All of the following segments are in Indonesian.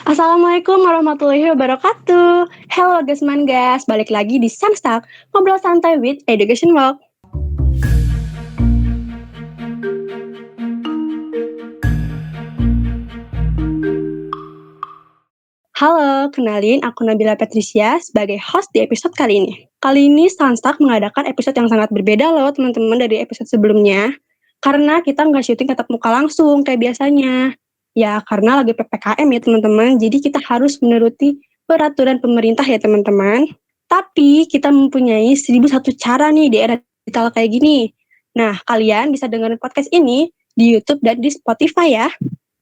Assalamualaikum warahmatullahi wabarakatuh. Hello Gasman, balik lagi di Samstak, ngobrol santai with Education Walk. Halo, kenalin aku Nabila Patricia sebagai host di episode kali ini. Kali ini Samstak mengadakan episode yang sangat berbeda loh teman-teman dari episode sebelumnya. Karena kita nggak syuting tatap muka langsung kayak biasanya. Ya karena lagi PPKM ya teman-teman, jadi kita harus menuruti peraturan pemerintah ya teman-teman. Tapi kita mempunyai 1001 cara nih di era digital kayak gini. Nah, kalian bisa dengerin podcast ini di YouTube dan di Spotify ya.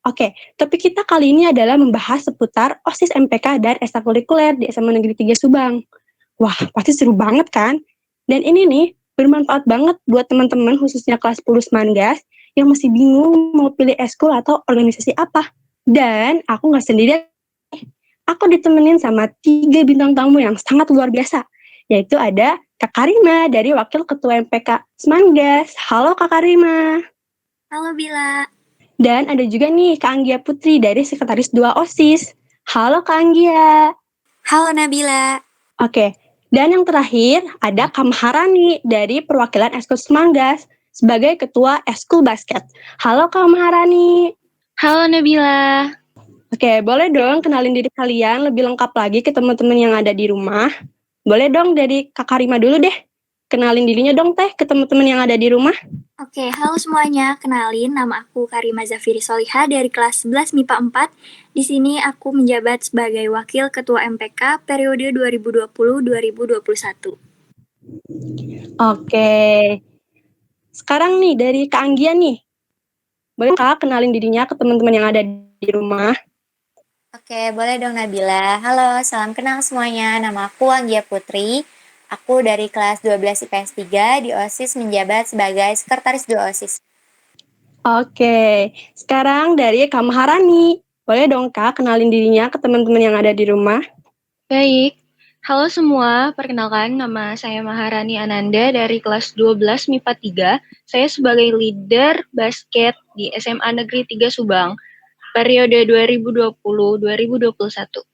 Oke, topik kita kali ini adalah membahas seputar OSIS MPK dan ekstrakurikuler di SMA Negeri 3 Subang. Wah, pasti seru banget kan? Dan ini nih, bermanfaat banget buat teman-teman khususnya kelas 10 Semangas yang masih bingung mau pilih eskul atau organisasi apa. Dan aku nggak sendirian, aku ditemenin sama 3 bintang tamu yang sangat luar biasa, yaitu ada Kak Karima dari Wakil Ketua MPK Semangas. Halo Kak Karima. Halo Bila. Dan ada juga nih Kak Anggia Putri dari Sekretaris 2 OSIS. Halo Kak Anggia. Halo Nabila. Oke, dan yang terakhir ada Kak Maharani dari perwakilan Eskul Semanggas sebagai Ketua Eskul Basket. Halo Kak Maharani. Halo Nabila. Oke, boleh dong kenalin diri kalian lebih lengkap lagi ke teman-teman yang ada di rumah. Boleh dong dari Kak Karima dulu deh. Kenalin dirinya dong Teh ke teman-teman yang ada di rumah. Oke, halo semuanya. Kenalin, nama aku Karima Zafiri Soliha dari kelas 11 MIPA 4. Di sini aku menjabat sebagai Wakil Ketua MPK periode 2020-2021. Oke. Sekarang nih dari Kak Anggia nih. Boleh Kak kenalin dirinya ke teman-teman yang ada di rumah? Oke, boleh dong Nabila. Halo, salam kenal semuanya. Nama aku Anggia Putri. Aku dari kelas 12 IPS 3 di OSIS menjabat sebagai Sekretaris 2 OSIS. Oke, sekarang dari Kak Maharani. Boleh dong Kak kenalin dirinya ke teman-teman yang ada di rumah? Baik, halo semua. Perkenalkan, nama saya Maharani Ananda dari kelas 12 MIPA 3. Saya sebagai leader basket di SMA Negeri 3 Subang, periode 2020-2021.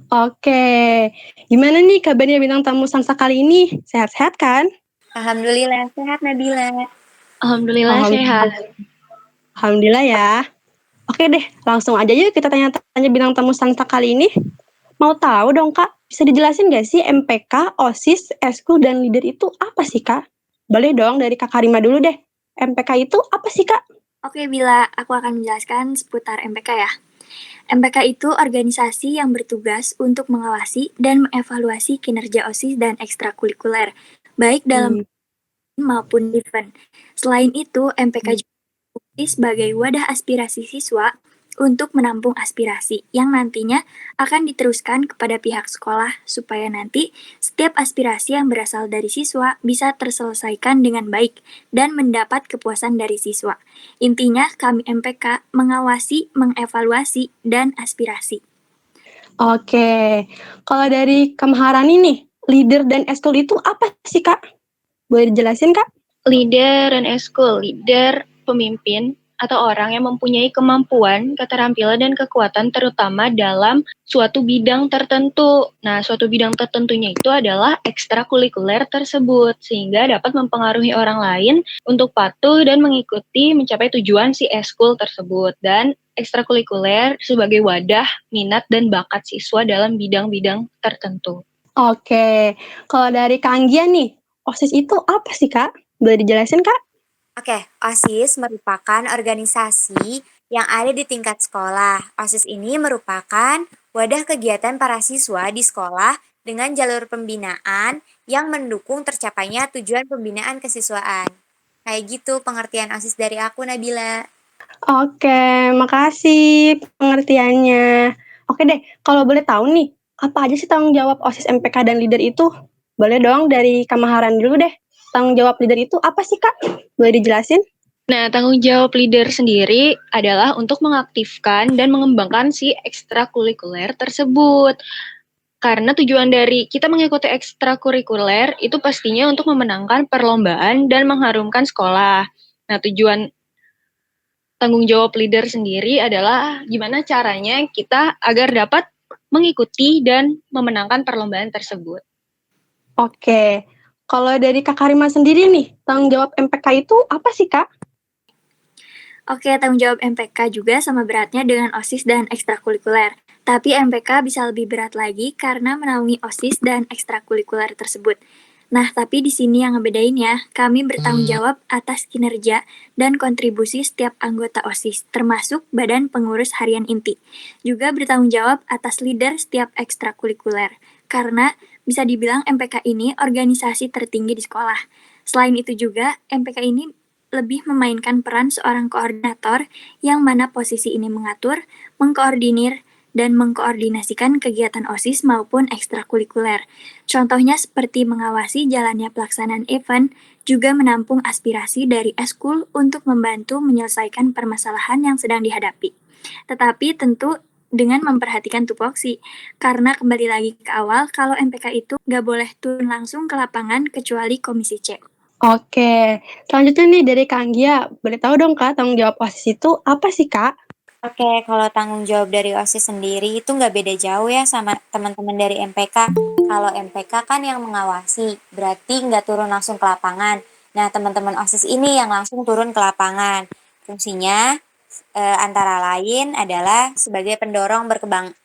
Oke, gimana nih kabarnya bintang tamu Sansa kali ini? Sehat-sehat kan? Alhamdulillah, sehat Nabila. Alhamdulillah sehat. Alhamdulillah ya. Oke deh, langsung aja yuk kita tanya-tanya bintang tamu Sansa kali ini. Mau tahu dong Kak, bisa dijelasin gak sih MPK, OSIS, Eskul, dan Leader itu apa sih Kak? Boleh dong dari Kak Karima dulu deh. MPK itu apa sih Kak? Oke Bila, aku akan menjelaskan seputar MPK ya. MPK itu organisasi yang bertugas untuk mengawasi dan mengevaluasi kinerja OSIS dan ekstrakurikuler, baik dalam maupun event. Selain itu, MPK juga berfungsi sebagai wadah aspirasi siswa untuk menampung aspirasi yang nantinya akan diteruskan kepada pihak sekolah supaya nanti setiap aspirasi yang berasal dari siswa bisa terselesaikan dengan baik dan mendapat kepuasan dari siswa. Intinya, kami MPK mengawasi, mengevaluasi, dan aspirasi. Oke, kalau dari Kak Maharani nih, leader dan eskul itu apa sih Kak? Boleh dijelasin Kak? Leader dan eskul, leader pemimpin atau orang yang mempunyai kemampuan, keterampilan, dan kekuatan terutama dalam suatu bidang tertentu. Nah, suatu bidang tertentunya itu adalah ekstrakurikuler tersebut, sehingga dapat mempengaruhi orang lain untuk patuh dan mengikuti mencapai tujuan si eskul tersebut. Dan ekstrakurikuler sebagai wadah minat dan bakat siswa dalam bidang-bidang tertentu. Oke, kalau dari Kak Anggia nih, OSIS itu apa sih Kak? Boleh dijelasin Kak? Oke, OSIS merupakan organisasi yang ada di tingkat sekolah. OSIS ini merupakan wadah kegiatan para siswa di sekolah dengan jalur pembinaan yang mendukung tercapainya tujuan pembinaan kesiswaan. Kayak gitu pengertian OSIS dari aku, Nabila. Oke, makasih pengertiannya. Oke deh, kalau boleh tahu nih, apa aja sih tanggung jawab OSIS MPK dan leader itu? Boleh dong dari Kak Maharan dulu deh. Tanggung jawab leader itu apa sih Kak? Boleh dijelasin? Nah, tanggung jawab leader sendiri adalah untuk mengaktifkan dan mengembangkan si ekstrakurikuler tersebut. Karena tujuan dari kita mengikuti ekstrakurikuler itu pastinya untuk memenangkan perlombaan dan mengharumkan sekolah. Nah, tujuan tanggung jawab leader sendiri adalah gimana caranya kita agar dapat mengikuti dan memenangkan perlombaan tersebut. Oke, kalau dari Kak Karima sendiri nih, tanggung jawab MPK itu apa sih, Kak? Oke, tanggung jawab MPK juga sama beratnya dengan OSIS dan ekstrakurikuler. Tapi MPK bisa lebih berat lagi karena menaungi OSIS dan ekstrakurikuler tersebut. Nah, tapi di sini yang ngebedain ya, kami bertanggung jawab atas kinerja dan kontribusi setiap anggota OSIS, termasuk badan pengurus harian inti. Juga bertanggung jawab atas leader setiap ekstrakurikuler, karena bisa dibilang MPK ini organisasi tertinggi di sekolah. Selain itu juga, MPK ini lebih memainkan peran seorang koordinator yang mana posisi ini mengatur, mengkoordinir, dan mengkoordinasikan kegiatan OSIS maupun ekstrakurikuler. Contohnya seperti mengawasi jalannya pelaksanaan event, juga menampung aspirasi dari eskul untuk membantu menyelesaikan permasalahan yang sedang dihadapi. Tetapi tentu dengan memperhatikan tupoksi, karena kembali lagi ke awal, kalau MPK itu nggak boleh turun langsung ke lapangan kecuali Komisi C. Oke, selanjutnya nih dari Kak Anggia, boleh tahu dong Kak, tanggung jawab OSIS itu apa sih Kak? Oke, kalau tanggung jawab dari OSIS sendiri itu nggak beda jauh ya sama teman-teman dari MPK. Kalau MPK kan yang mengawasi, berarti nggak turun langsung ke lapangan. Nah, teman-teman OSIS ini yang langsung turun ke lapangan. Fungsinya antara lain adalah sebagai pendorong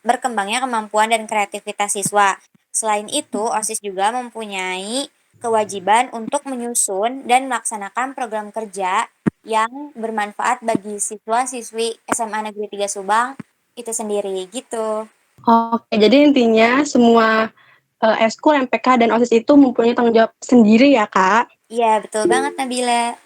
berkembangnya kemampuan dan kreativitas siswa. Selain itu, OSIS juga mempunyai kewajiban untuk menyusun dan melaksanakan program kerja yang bermanfaat bagi siswa-siswi SMA Negeri 3 Subang itu sendiri gitu. Oke, jadi intinya semua eskul, MPK, dan OSIS itu mempunyai tanggung jawab sendiri ya Kak? Iya, betul banget Nabila.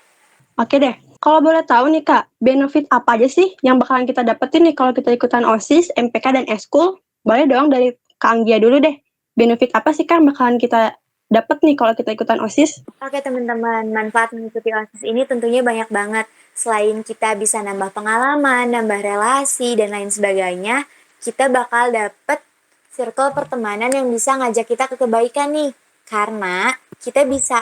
Oke deh, kalau boleh tahu nih Kak, benefit apa aja sih yang bakalan kita dapetin nih kalau kita ikutan OSIS, MPK, dan eskul? Boleh dong dari Kak Anggia dulu deh. Benefit apa sih Kak yang bakalan kita dapet nih kalau kita ikutan OSIS? Oke teman-teman, manfaat mengikuti OSIS ini tentunya banyak banget. Selain kita bisa nambah pengalaman, nambah relasi, dan lain sebagainya, kita bakal dapet circle pertemanan yang bisa ngajak kita ke kebaikan nih. Karena kita bisa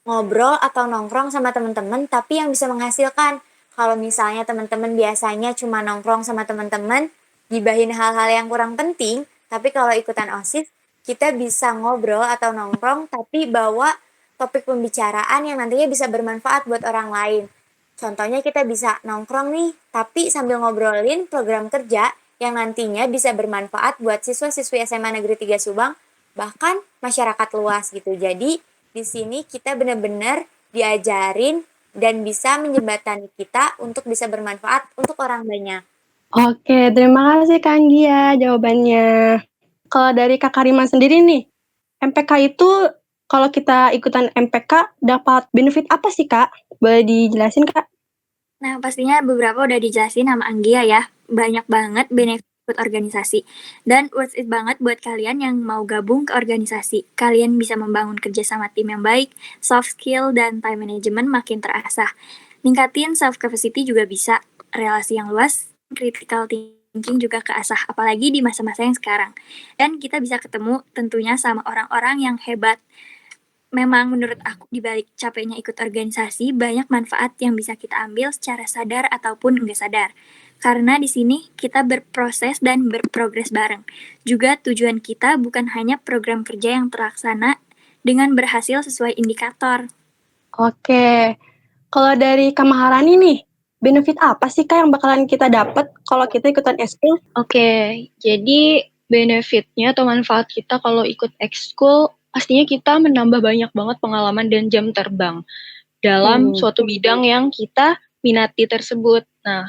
ngobrol atau nongkrong sama teman-teman tapi yang bisa menghasilkan. Kalau misalnya teman-teman biasanya cuma nongkrong sama teman-teman, gibahin hal-hal yang kurang penting, tapi kalau ikutan OSIS, kita bisa ngobrol atau nongkrong tapi bawa topik pembicaraan yang nantinya bisa bermanfaat buat orang lain. Contohnya kita bisa nongkrong nih, tapi sambil ngobrolin program kerja yang nantinya bisa bermanfaat buat siswa-siswi SMA Negeri 3 Subang, bahkan masyarakat luas gitu. Jadi di sini kita benar-benar diajarin dan bisa menjembatani kita untuk bisa bermanfaat untuk orang banyak. Oke, terima kasih Kak Anggia jawabannya. Kalau dari Kak Karima sendiri nih, MPK itu kalau kita ikutan MPK dapat benefit apa sih Kak? Boleh dijelasin Kak? Nah, pastinya beberapa udah dijelasin sama Anggia ya. Banyak banget benefit organisasi. Dan worth it banget buat kalian yang mau gabung ke organisasi. Kalian bisa membangun kerjasama tim yang baik, soft skill, dan time management makin terasah. Ningkatin self-capacity juga bisa. Relasi yang luas, critical thinking juga keasah. Apalagi di masa-masa yang sekarang. Dan kita bisa ketemu tentunya sama orang-orang yang hebat. Memang menurut aku dibalik capeknya ikut organisasi banyak manfaat yang bisa kita ambil secara sadar ataupun enggak sadar. Karena di sini kita berproses dan berprogres bareng. Juga tujuan kita bukan hanya program kerja yang terlaksana dengan berhasil sesuai indikator. Oke, kalau dari Kak Maharani nih, benefit apa sih Kak yang bakalan kita dapat kalau kita ikutan eskul? Oke, jadi benefitnya atau manfaat kita kalau ikut ekskul, pastinya kita menambah banyak banget pengalaman dan jam terbang dalam suatu bidang yang kita minati tersebut. Nah,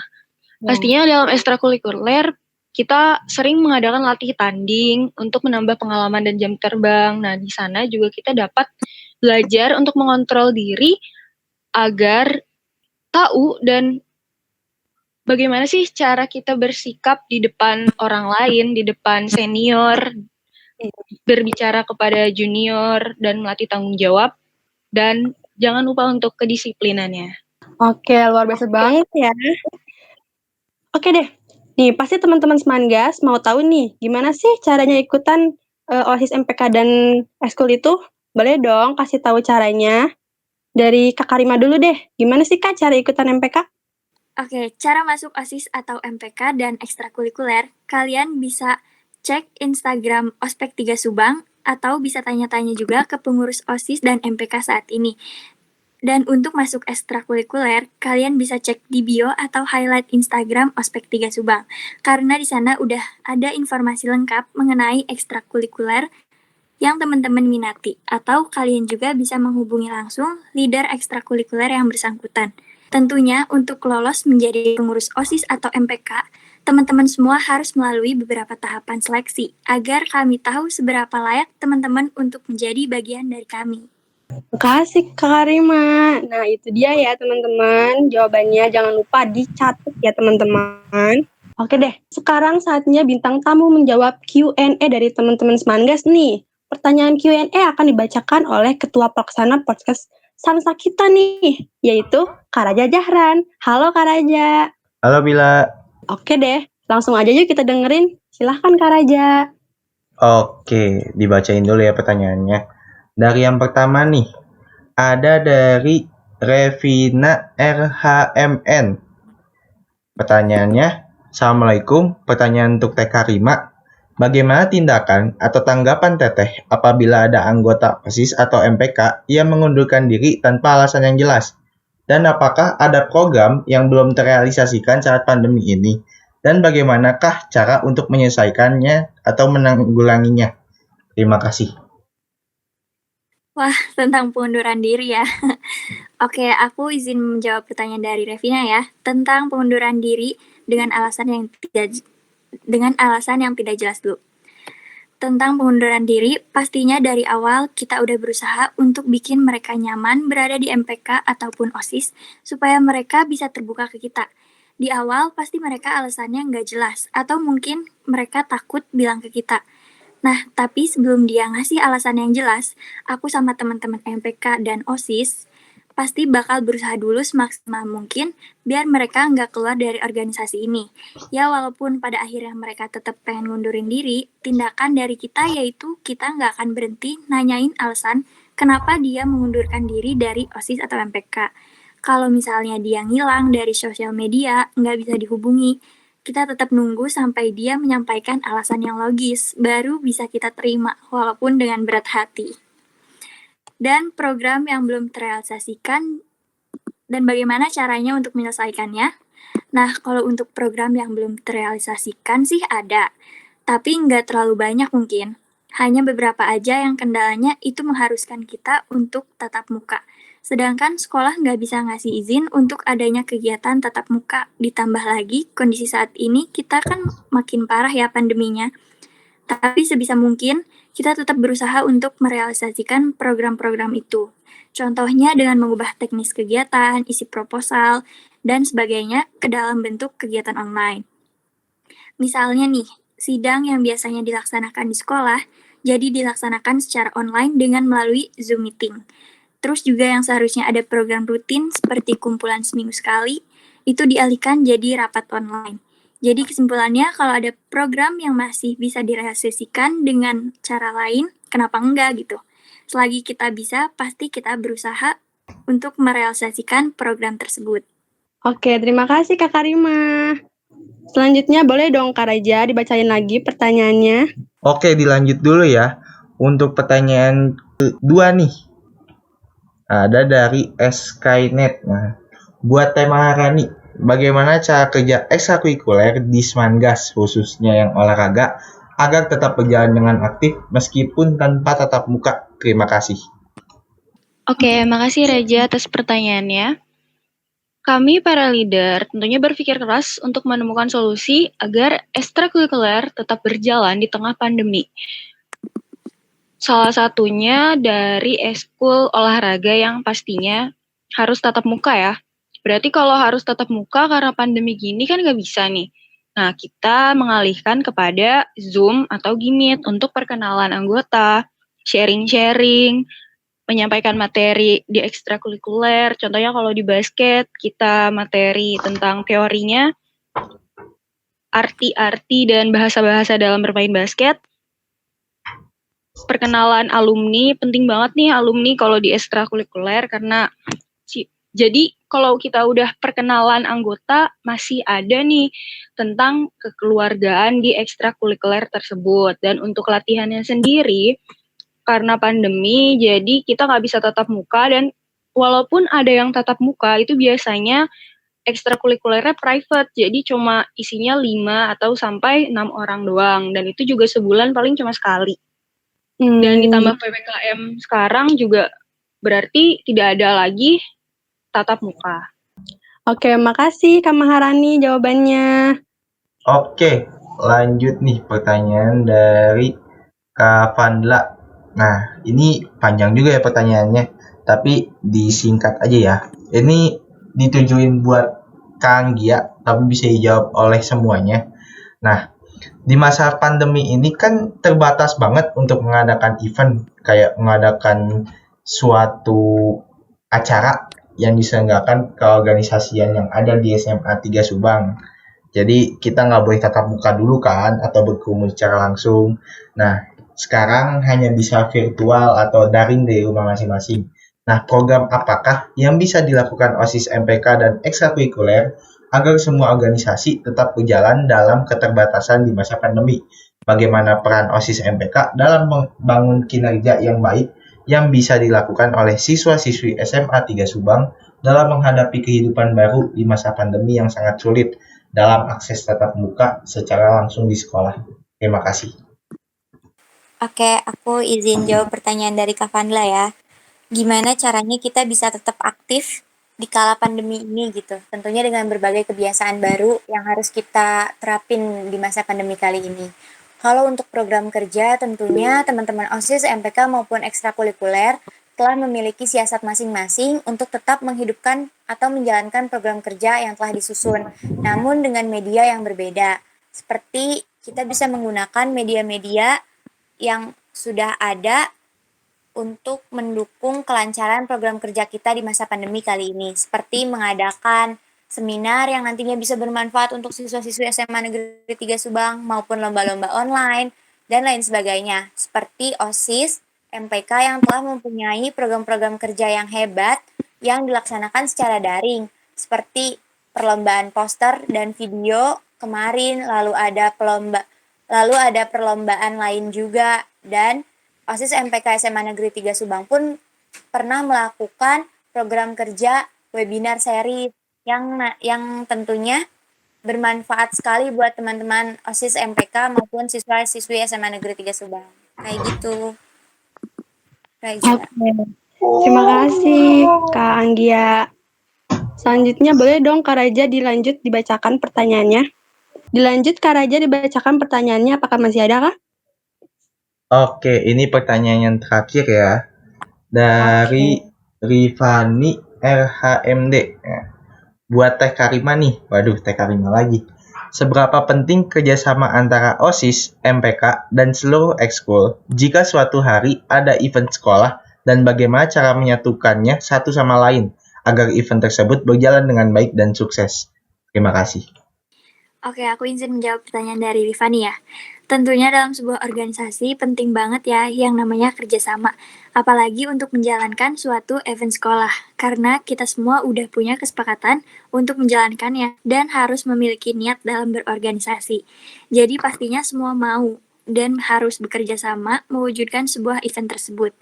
pastinya dalam ekstrakurikuler kita sering mengadakan latih tanding untuk menambah pengalaman dan jam terbang. Nah, di sana juga kita dapat belajar untuk mengontrol diri agar tahu dan bagaimana sih cara kita bersikap di depan orang lain, di depan senior, berbicara kepada junior, dan melatih tanggung jawab, dan jangan lupa untuk kedisiplinannya. Oke, luar biasa banget ya. Oke deh, nih pasti teman-teman Semangas mau tahu nih, gimana sih caranya ikutan OSIS MPK dan eskul itu? Boleh dong kasih tahu caranya. Dari Kak Karima dulu deh, gimana sih Kak cara ikutan MPK? Oke, cara masuk OSIS atau MPK dan ekstrakurikuler, kalian bisa cek Instagram Ospek 3 Subang atau bisa tanya-tanya juga ke pengurus OSIS dan MPK saat ini. Dan untuk masuk ekstrakurikuler, kalian bisa cek di bio atau highlight Instagram Ospek 3 Subang. Karena di sana udah ada informasi lengkap mengenai ekstrakurikuler yang teman-teman minati. Atau kalian juga bisa menghubungi langsung leader ekstrakurikuler yang bersangkutan. Tentunya untuk lolos menjadi pengurus OSIS atau MPK, teman-teman semua harus melalui beberapa tahapan seleksi agar kami tahu seberapa layak teman-teman untuk menjadi bagian dari kami. Makasih Kak Rima. Nah itu dia ya teman-teman, jawabannya jangan lupa dicatat ya teman-teman. Oke deh, sekarang saatnya bintang tamu menjawab Q&A dari teman-teman Semangas nih. Pertanyaan Q&A akan dibacakan oleh Ketua Pelaksana Podcast Samsa kita nih, yaitu Kak Raja Jahran. Halo Kak Raja. Halo Bila. Oke deh, langsung aja yuk kita dengerin. Silahkan Kak Raja. Oke, dibacain dulu ya pertanyaannya. Dari yang pertama nih, ada dari Revina RHMN. Pertanyaannya, Assalamualaikum, pertanyaan untuk TK Rima. Bagaimana tindakan atau tanggapan Teteh apabila ada anggota OSIS atau MPK yang mengundurkan diri tanpa alasan yang jelas? Dan apakah ada program yang belum terrealisasikan saat pandemi ini? Dan bagaimanakah cara untuk menyelesaikannya atau menanggulanginya? Terima kasih. Wah, tentang pengunduran diri ya. Oke, aku izin menjawab pertanyaan dari Revina ya. Tentang pengunduran diri dengan alasan yang tidak jelas dulu. Tentang pengunduran diri, pastinya dari awal kita udah berusaha untuk bikin mereka nyaman berada di MPK ataupun OSIS, supaya mereka bisa terbuka ke kita. Di awal pasti mereka alasannya nggak jelas, atau mungkin mereka takut bilang ke kita. Nah, tapi sebelum dia ngasih alasan yang jelas, aku sama teman-teman MPK dan OSIS pasti bakal berusaha dulu semaksimal mungkin biar mereka nggak keluar dari organisasi ini. Ya walaupun pada akhirnya mereka tetap pengen ngundurin diri, tindakan dari kita yaitu kita nggak akan berhenti nanyain alasan kenapa dia mengundurkan diri dari OSIS atau MPK. Kalau misalnya dia ngilang dari sosial media, nggak bisa dihubungi, kita tetap nunggu sampai dia menyampaikan alasan yang logis, baru bisa kita terima walaupun dengan berat hati. Dan program yang belum terrealisasikan dan bagaimana caranya untuk menyelesaikannya. Nah, kalau untuk program yang belum terrealisasikan sih ada, tapi nggak terlalu banyak mungkin. Hanya beberapa aja yang kendalanya itu mengharuskan kita untuk tatap muka. Sedangkan sekolah nggak bisa ngasih izin untuk adanya kegiatan tatap muka. Ditambah lagi kondisi saat ini kita kan makin parah ya pandeminya. Tapi sebisa mungkin kita tetap berusaha untuk merealisasikan program-program itu. Contohnya dengan mengubah teknis kegiatan, isi proposal, dan sebagainya ke dalam bentuk kegiatan online. Misalnya nih, sidang yang biasanya dilaksanakan di sekolah, jadi dilaksanakan secara online dengan melalui Zoom meeting. Terus juga yang seharusnya ada program rutin seperti kumpulan seminggu sekali, itu dialihkan jadi rapat online. Jadi kesimpulannya kalau ada program yang masih bisa direalisasikan dengan cara lain, kenapa enggak gitu. Selagi kita bisa, pasti kita berusaha untuk merealisasikan program tersebut. Oke, terima kasih Kak Karima. Selanjutnya boleh dong Kak Raja dibacain lagi pertanyaannya. Oke, dilanjut dulu ya. Untuk pertanyaan kedua nih. Ada dari Skynet. Nah, buat tema Rani, bagaimana cara kerja ekstrakurikuler di Semangas khususnya yang olahraga agar tetap berjalan dengan aktif meskipun tanpa tatap muka? Terima kasih. Oke, makasih Raja atas pertanyaannya. Kami para leader tentunya berpikir keras untuk menemukan solusi agar ekstrakurikuler tetap berjalan di tengah pandemi. Salah satunya dari eskul olahraga yang pastinya harus tatap muka ya. Berarti kalau harus tatap muka karena pandemi gini kan nggak bisa nih. Nah, kita mengalihkan kepada Zoom atau Gmeet untuk perkenalan anggota, sharing-sharing, menyampaikan materi di ekstrakurikuler. Contohnya kalau di basket, kita materi tentang teorinya, arti-arti dan bahasa-bahasa dalam bermain basket. Perkenalan alumni, penting banget nih alumni kalau di ekstrakurikuler karena jadi kalau kita udah perkenalan anggota, masih ada nih tentang kekeluargaan di ekstrakurikuler tersebut. Dan untuk latihannya sendiri, karena pandemi, jadi kita nggak bisa tatap muka, dan walaupun ada yang tatap muka, itu biasanya ekstrakurikulernya private, jadi cuma isinya 5 atau sampai 6 orang doang, dan itu juga sebulan paling cuma sekali. Dan ditambah PPKM sekarang juga berarti tidak ada lagi tatap muka. Oke, makasih Kak Maharani jawabannya. Oke, lanjut nih pertanyaan dari Kak Vandla. Nah, ini panjang juga ya pertanyaannya, tapi disingkat aja ya. Ini ditujuin buat Kang Gia, tapi bisa dijawab oleh semuanya. Nah, di masa pandemi ini kan terbatas banget untuk mengadakan event, kayak mengadakan suatu acara yang diselenggarakan keorganisasian yang ada di SMA 3 Subang. Jadi kita nggak boleh tatap muka dulu kan, atau berkerumun secara langsung. Nah, sekarang hanya bisa virtual atau daring dari rumah masing-masing. Nah, program apakah yang bisa dilakukan OSIS MPK dan ekstrakurikuler agar semua organisasi tetap berjalan dalam keterbatasan di masa pandemi? Bagaimana peran OSIS MPK dalam membangun kinerja yang baik yang bisa dilakukan oleh siswa-siswi SMA 3 Subang dalam menghadapi kehidupan baru di masa pandemi yang sangat sulit dalam akses tatap muka secara langsung di sekolah. Terima kasih. Oke, aku izin jawab pertanyaan dari Kak Vandla ya. Gimana caranya kita bisa tetap aktif di kala pandemi ini gitu? Tentunya dengan berbagai kebiasaan baru yang harus kita terapin di masa pandemi kali ini. Kalau untuk program kerja, tentunya teman-teman OSIS, MPK maupun ekstrakurikuler telah memiliki siasat masing-masing untuk tetap menghidupkan atau menjalankan program kerja yang telah disusun, namun dengan media yang berbeda. Seperti kita bisa menggunakan media-media yang sudah ada untuk mendukung kelancaran program kerja kita di masa pandemi kali ini, seperti mengadakan seminar yang nantinya bisa bermanfaat untuk siswa-siswi SMA Negeri 3 Subang maupun lomba-lomba online dan lain sebagainya, seperti OSIS, MPK yang telah mempunyai program-program kerja yang hebat yang dilaksanakan secara daring, seperti perlombaan poster dan video kemarin, lalu ada perlombaan lain juga, dan OSIS MPK SMA Negeri 3 Subang pun pernah melakukan program kerja webinar seri yang tentunya bermanfaat sekali buat teman-teman OSIS MPK maupun siswa-siswi SMA Negeri 3 Subang. Kayak gitu. Raiza. Oke. Terima kasih Kak Anggia. Selanjutnya boleh dong Kak Raja dilanjut dibacakan pertanyaannya. Dilanjut Kak Raja dibacakan pertanyaannya, apakah masih ada Kak? Oke, ini pertanyaan yang terakhir ya. Dari Rifani RHMD. Ya. Buat Teh Karima nih. Waduh, Teh Karima lagi. Seberapa penting kerjasama antara OSIS, MPK, dan seluruh ekskul jika suatu hari ada event sekolah, dan bagaimana cara menyatukannya satu sama lain agar event tersebut berjalan dengan baik dan sukses? Terima kasih. Oke, aku izin menjawab pertanyaan dari Rifani ya. Tentunya dalam sebuah organisasi penting banget ya yang namanya kerjasama. Apalagi untuk menjalankan suatu event sekolah. Karena kita semua udah punya kesepakatan untuk menjalankannya dan harus memiliki niat dalam berorganisasi. Jadi pastinya semua mau dan harus bekerja sama mewujudkan sebuah event tersebut.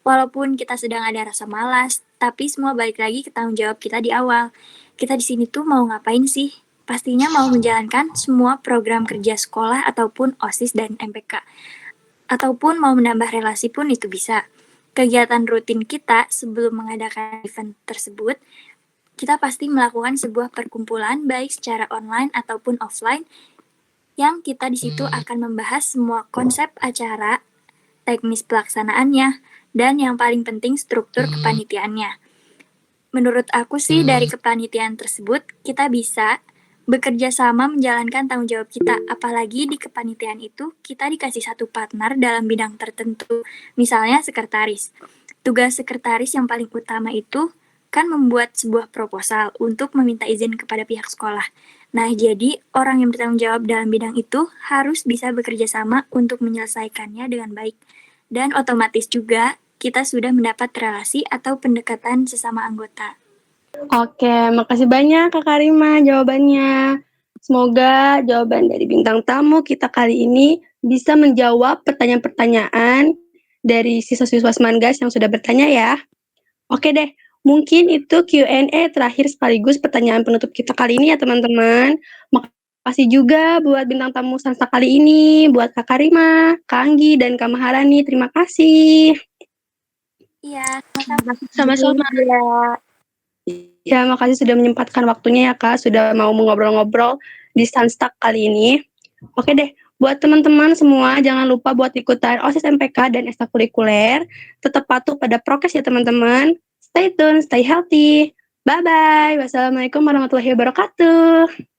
Walaupun kita sedang ada rasa malas, tapi semua balik lagi ke tanggung jawab kita di awal. Kita di sini tuh mau ngapain sih? Pastinya mau menjalankan semua program kerja sekolah ataupun OSIS dan MPK. Ataupun mau menambah relasi pun itu bisa. Kegiatan rutin kita sebelum mengadakan event tersebut, kita pasti melakukan sebuah perkumpulan baik secara online ataupun offline yang kita di situ akan membahas semua konsep acara, teknis pelaksanaannya, dan yang paling penting struktur kepanitiaannya. Menurut aku sih dari kepanitiaan tersebut kita bisa bekerja sama menjalankan tanggung jawab kita, apalagi di kepanitiaan itu kita dikasih satu partner dalam bidang tertentu, misalnya sekretaris. Tugas sekretaris yang paling utama itu kan membuat sebuah proposal untuk meminta izin kepada pihak sekolah. Nah, jadi orang yang bertanggung jawab dalam bidang itu harus bisa bekerja sama untuk menyelesaikannya dengan baik. Dan otomatis juga kita sudah mendapat relasi atau pendekatan sesama anggota. Oke, makasih banyak Kak Karima jawabannya. Semoga jawaban dari bintang tamu kita kali ini bisa menjawab pertanyaan-pertanyaan dari siswa-siswa Semangas yang sudah bertanya ya. Oke deh, mungkin itu Q&A terakhir sekaligus pertanyaan penutup kita kali ini ya teman-teman. Makasih juga buat bintang tamu Sansa kali ini, buat Kak Karima, Kak Anggi, dan Kak Maharani. Terima kasih. Iya, Sama-sama. Ya, makasih sudah menyempatkan waktunya ya Kak, sudah mau ngobrol-ngobrol di Sunstak kali ini. Oke deh, buat teman-teman semua jangan lupa buat ikutan OSIS MPK dan ekstrakurikuler. Tetap patuh pada prokes ya teman-teman. Stay tune, stay healthy. Bye-bye. Wassalamualaikum warahmatullahi wabarakatuh.